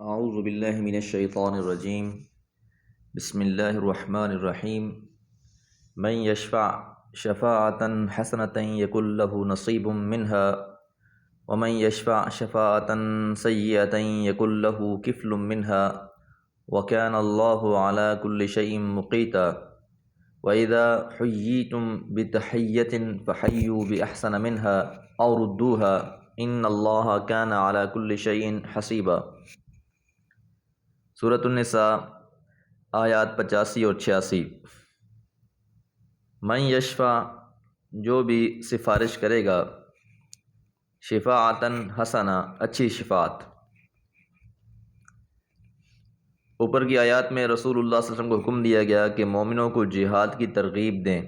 اعوذ باللہ من الشیطان الرجیم بسم اللہ الرحمن الرحیم من یشفع شفاعتا حسنتا یکن له نصیب منها ومن یشفع شفاعتا سیئتا یکن له کفل منها وکان اللہ علی کل شیء مقیتا وَإِذَا حُيِّيتُم بِتَحِيَّةٍ فَحَيُّوا بِأَحْسَنَ مِنْهَا أَوْ رُدُّوهَا إِنَّ اللَّهَ كَانَ عَلَى كُلِّ شَيْءٍ حَسِيبًا۔ سورۃ النساء آیات 85 اور 86۔ من یشفع، جو بھی سفارش کرے گا، شفاعتاً حسنہ، اچھی شفاعت۔ اوپر کی آیات میں رسول اللہ صلی اللہ علیہ وسلم کو حکم دیا گیا کہ مومنوں کو جہاد کی ترغیب دیں،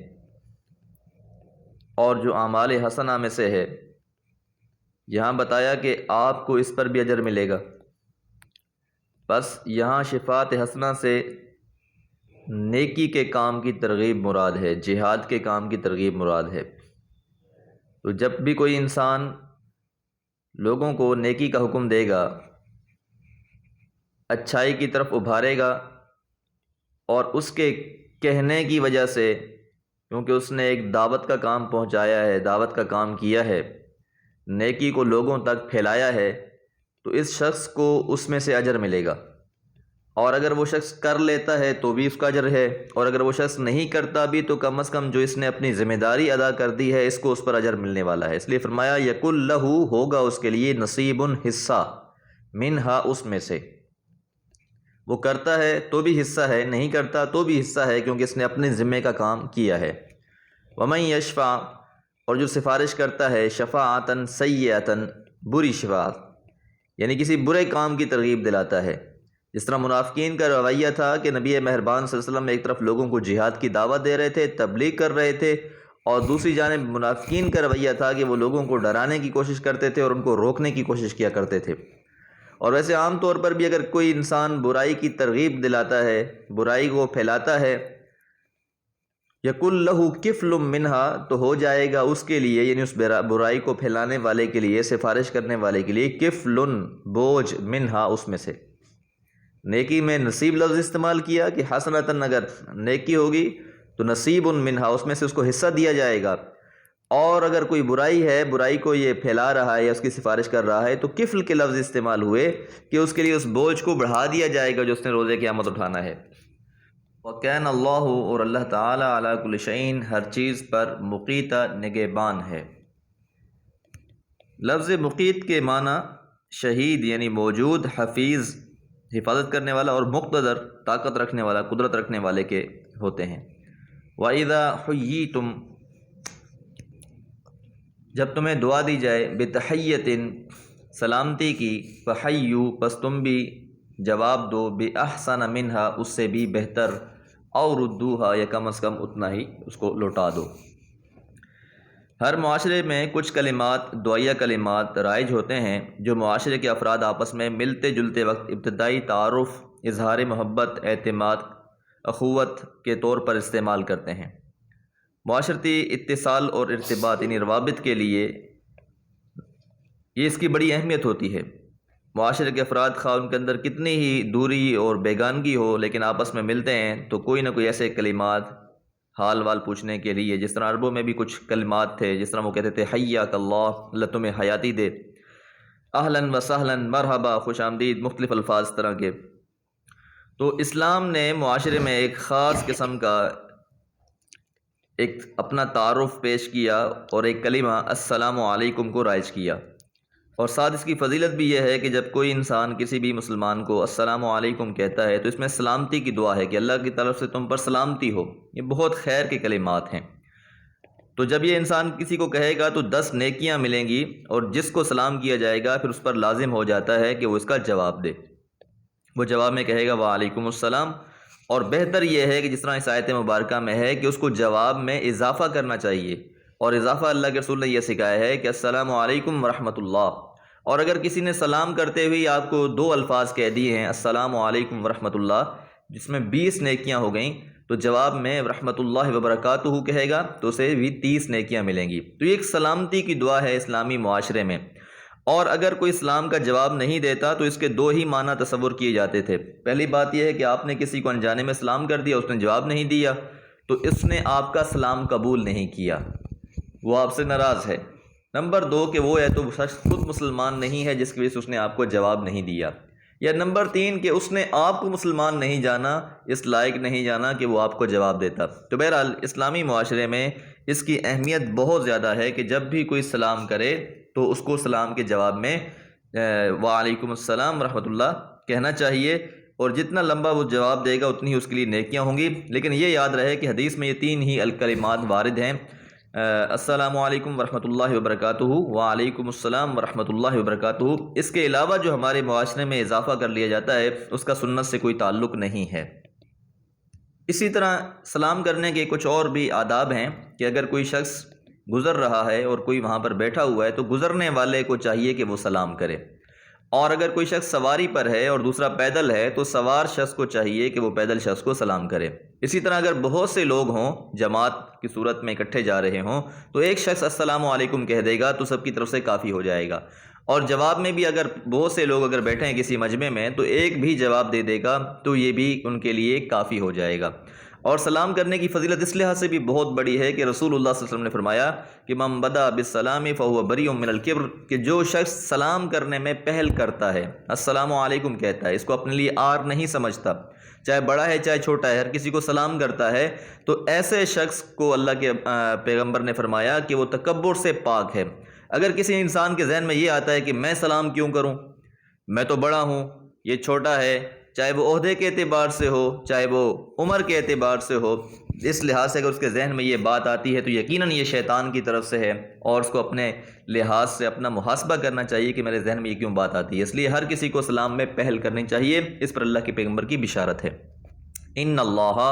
اور جو اعمال حسنہ میں سے ہے، یہاں بتایا کہ آپ کو اس پر بھی اجر ملے گا۔ بس یہاں شفاعت حسنہ سے نیکی کے کام کی ترغیب مراد ہے، جہاد کے کام کی ترغیب مراد ہے۔ تو جب بھی کوئی انسان لوگوں کو نیکی کا حکم دے گا، اچھائی کی طرف ابھارے گا، اور اس کے کہنے کی وجہ سے، کیونکہ اس نے ایک دعوت کا کام پہنچایا ہے، دعوت کا کام کیا ہے، نیکی کو لوگوں تک پھیلایا ہے، تو اس شخص کو اس میں سے اجر ملے گا۔ اور اگر وہ شخص کر لیتا ہے تو بھی اس کا اجر ہے، اور اگر وہ شخص نہیں کرتا بھی تو کم از کم جو اس نے اپنی ذمہ داری ادا کر دی ہے، اس کو اس پر اجر ملنے والا ہے۔ اس لیے فرمایا یکن لہ، ہوگا اس کے لیے نصیب، حصہ، منہا، اس میں سے۔ وہ کرتا ہے تو بھی حصہ ہے، نہیں کرتا تو بھی حصہ ہے، کیونکہ اس نے اپنے ذمے کا کام کیا ہے۔ ومن یشفع، اور جو سفارش کرتا ہے، شفاعتاً سیئتاً، بری شفاعت، یعنی کسی برے کام کی ترغیب دلاتا ہے۔ جس طرح منافقین کا رویہ تھا کہ نبی مہربان صلی اللہ علیہ وسلم ایک طرف لوگوں کو جہاد کی دعوت دے رہے تھے، تبلیغ کر رہے تھے، اور دوسری جانب منافقین کا رویہ تھا کہ وہ لوگوں کو ڈرانے کی کوشش کرتے تھے اور ان کو روکنے کی کوشش کیا کرتے تھے۔ اور ویسے عام طور پر بھی اگر کوئی انسان برائی کی ترغیب دلاتا ہے، برائی کو پھیلاتا ہے، یکن لہ کفل منہا، تو ہو جائے گا اس کے لیے، یعنی اس برائی کو پھیلانے والے کے لیے، سفارش کرنے والے کے لیے، کفل، بوجھ، منہا، اس میں سے۔ نیکی میں نصیب لفظ استعمال کیا کہ حسنتاً، اگر نیکی ہوگی تو نصیب منہا، اس میں سے اس کو حصہ دیا جائے گا۔ اور اگر کوئی برائی ہے، برائی کو یہ پھیلا رہا ہے یا اس کی سفارش کر رہا ہے، تو کفل کے لفظ استعمال ہوئے کہ اس کے لیے اس بوجھ کو بڑھا دیا جائے گا جو اس نے روزے قیامت اٹھانا ہے۔ وَكَانَ اللَّهُ، اور اللہ تعالیٰ، عَلَى كُلِّ شَيْءٍ، ہر چیز پر، مقیتا، نگہبان ہے۔ لفظ مقیت کے معنی شہید یعنی موجود، حفیظ حفاظت کرنے والا، اور مقتدر طاقت رکھنے والا، قدرت رکھنے والے کے ہوتے ہیں۔ وَإِذَا حُيِّيتُم، جب تمہیں دعا دی جائے، بِتَحِيَّةٍ، سلامتی کی، فَحَيُّوا، پس تم بھی جواب دو، بِأَحْسَنَ مِنْهَا، اس سے بھی بہتر، أَوْ رُدُّوهَا، یا کم از کم اتنا ہی اس کو لوٹا دو۔ ہر معاشرے میں کچھ کلمات، دعائیہ کلمات رائج ہوتے ہیں جو معاشرے کے افراد آپس میں ملتے جلتے وقت ابتدائی تعارف، اظہار محبت، اعتماد، اخوت کے طور پر استعمال کرتے ہیں۔ معاشرتی اتصال اور ارتباط، یعنی روابط کے لیے یہ اس کی بڑی اہمیت ہوتی ہے۔ معاشرے کے افراد خواہ ان کے اندر کتنی ہی دوری اور بیگانگی ہو، لیکن آپس میں ملتے ہیں تو کوئی نہ کوئی ایسے کلمات، حال وال پوچھنے کے لیے، جس طرح عربوں میں بھی کچھ کلمات تھے، جس طرح وہ کہتے تھے حیاک اللہ، اللہ تمہیں حیاتی دے، اہلاً و سہلاً، مرحبا، خوش آمدید، مختلف الفاظ طرح کے۔ تو اسلام نے معاشرے میں ایک خاص قسم کا ایک اپنا تعارف پیش کیا، اور ایک کلمہ السلام علیکم کو رائج کیا۔ اور ساتھ اس کی فضیلت بھی یہ ہے کہ جب کوئی انسان کسی بھی مسلمان کو السلام علیکم کہتا ہے تو اس میں سلامتی کی دعا ہے کہ اللہ کی طرف سے تم پر سلامتی ہو۔ یہ بہت خیر کے کلمات ہیں۔ تو جب یہ انسان کسی کو کہے گا تو 10 نیکیاں ملیں گی، اور جس کو سلام کیا جائے گا پھر اس پر لازم ہو جاتا ہے کہ وہ اس کا جواب دے۔ وہ جواب میں کہے گا وعلیکم السلام، اور بہتر یہ ہے کہ جس طرح اس آیت مبارکہ میں ہے کہ اس کو جواب میں اضافہ کرنا چاہیے، اور اضافہ اللہ کے رسول نے یہ سکھایا ہے کہ السلام علیکم ورحمۃ اللہ۔ اور اگر کسی نے سلام کرتے ہوئے آپ کو 2 الفاظ کہہ دیے ہیں السلام علیکم ورحمۃ اللہ، جس میں 20 نیکیاں ہو گئیں، تو جواب میں رحمۃ اللہ وبرکاتہ کہے گا تو اسے بھی 30 نیکیاں ملیں گی۔ تو یہ ایک سلامتی کی دعا ہے اسلامی معاشرے میں۔ اور اگر کوئی سلام کا جواب نہیں دیتا تو اس کے دو ہی معنی تصور کیے جاتے تھے۔ پہلی بات یہ ہے کہ آپ نے کسی کو انجانے میں سلام کر دیا، اس نے جواب نہیں دیا تو اس نے آپ کا سلام قبول نہیں کیا، وہ آپ سے ناراض ہے۔ نمبر دو کہ وہ ہے تو شخص خود مسلمان نہیں ہے جس کی وجہ سے اس نے آپ کو جواب نہیں دیا، یا نمبر تین کہ اس نے آپ کو مسلمان نہیں جانا، اس لائق نہیں جانا کہ وہ آپ کو جواب دیتا۔ تو بہرحال اسلامی معاشرے میں اس کی اہمیت بہت زیادہ ہے کہ جب بھی کوئی سلام کرے تو اس کو سلام کے جواب میں وعلیکم السلام ورحمۃ اللہ کہنا چاہیے، اور جتنا لمبا وہ جواب دے گا اتنی ہی اس کے لیے نیکیاں ہوں گی۔ لیکن یہ یاد رہے کہ حدیث میں یہ تین ہی الکلمات وارد ہیں، السلام علیکم ورحمۃ اللہ وبرکاتہ، وعلیکم السلام ورحمۃ اللہ وبرکاتہ۔ اس کے علاوہ جو ہمارے معاشرے میں اضافہ کر لیا جاتا ہے اس کا سنت سے کوئی تعلق نہیں ہے۔ اسی طرح سلام کرنے کے کچھ اور بھی آداب ہیں کہ اگر کوئی شخص گزر رہا ہے اور کوئی وہاں پر بیٹھا ہوا ہے تو گزرنے والے کو چاہیے کہ وہ سلام کرے، اور اگر کوئی شخص سواری پر ہے اور دوسرا پیدل ہے تو سوار شخص کو چاہیے کہ وہ پیدل شخص کو سلام کرے۔ اسی طرح اگر بہت سے لوگ ہوں، جماعت کی صورت میں اکٹھے جا رہے ہوں، تو ایک شخص السلام علیکم کہہ دے گا تو سب کی طرف سے کافی ہو جائے گا، اور جواب میں بھی اگر بہت سے لوگ اگر بیٹھے ہیں کسی مجمع میں تو ایک بھی جواب دے دے گا تو یہ بھی ان کے لیے کافی ہو جائے گا۔ اور سلام کرنے کی فضیلت اس لحاظ سے بھی بہت بڑی ہے کہ رسول اللہ صلی اللہ علیہ وسلم نے فرمایا کہ من بدأ بالسلام فهو بریء من الکبر، کہ جو شخص سلام کرنے میں پہل کرتا ہے، السلام علیکم کہتا ہے، اس کو اپنے لیے عار نہیں سمجھتا، چاہے بڑا ہے چاہے چھوٹا ہے، ہر کسی کو سلام کرتا ہے، تو ایسے شخص کو اللہ کے پیغمبر نے فرمایا کہ وہ تکبر سے پاک ہے۔ اگر کسی انسان کے ذہن میں یہ آتا ہے کہ میں سلام کیوں کروں، میں تو بڑا ہوں، یہ چھوٹا ہے، چاہے وہ عہدے کے اعتبار سے ہو چاہے وہ عمر کے اعتبار سے ہو، اس لحاظ سے اگر اس کے ذہن میں یہ بات آتی ہے تو یقیناً یہ شیطان کی طرف سے ہے، اور اس کو اپنے لحاظ سے اپنا محاسبہ کرنا چاہیے کہ میرے ذہن میں یہ کیوں بات آتی ہے۔ اس لیے ہر کسی کو سلام میں پہل کرنی چاہیے، اس پر اللہ کے پیغمبر کی بشارت ہے۔ ان اللہ،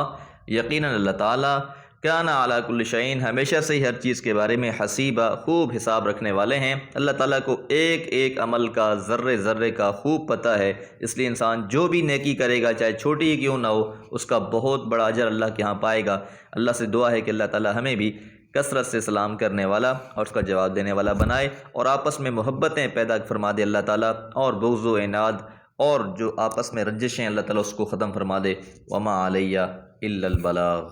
یقیناً اللہ تعالیٰ، کان علی کل شیء، ہمیشہ سے ہی ہر چیز کے بارے میں حسیبہ، خوب حساب رکھنے والے ہیں۔ اللہ تعالیٰ کو ایک ایک عمل کا، ذرے ذرے کا خوب پتہ ہے، اس لیے انسان جو بھی نیکی کرے گا چاہے چھوٹی ہی کیوں نہ ہو اس کا بہت بڑا اجر اللہ کے ہاں پائے گا۔ اللہ سے دعا ہے کہ اللہ تعالیٰ ہمیں بھی کثرت سے سلام کرنے والا اور اس کا جواب دینے والا بنائے، اور آپس میں محبتیں پیدا فرما دے اللہ تعالیٰ، اور بغض و عناد اور جو آپس میں رنجشیں اللہ تعالیٰ اس کو ختم فرما دے۔ وما علیہ الا البلاغ۔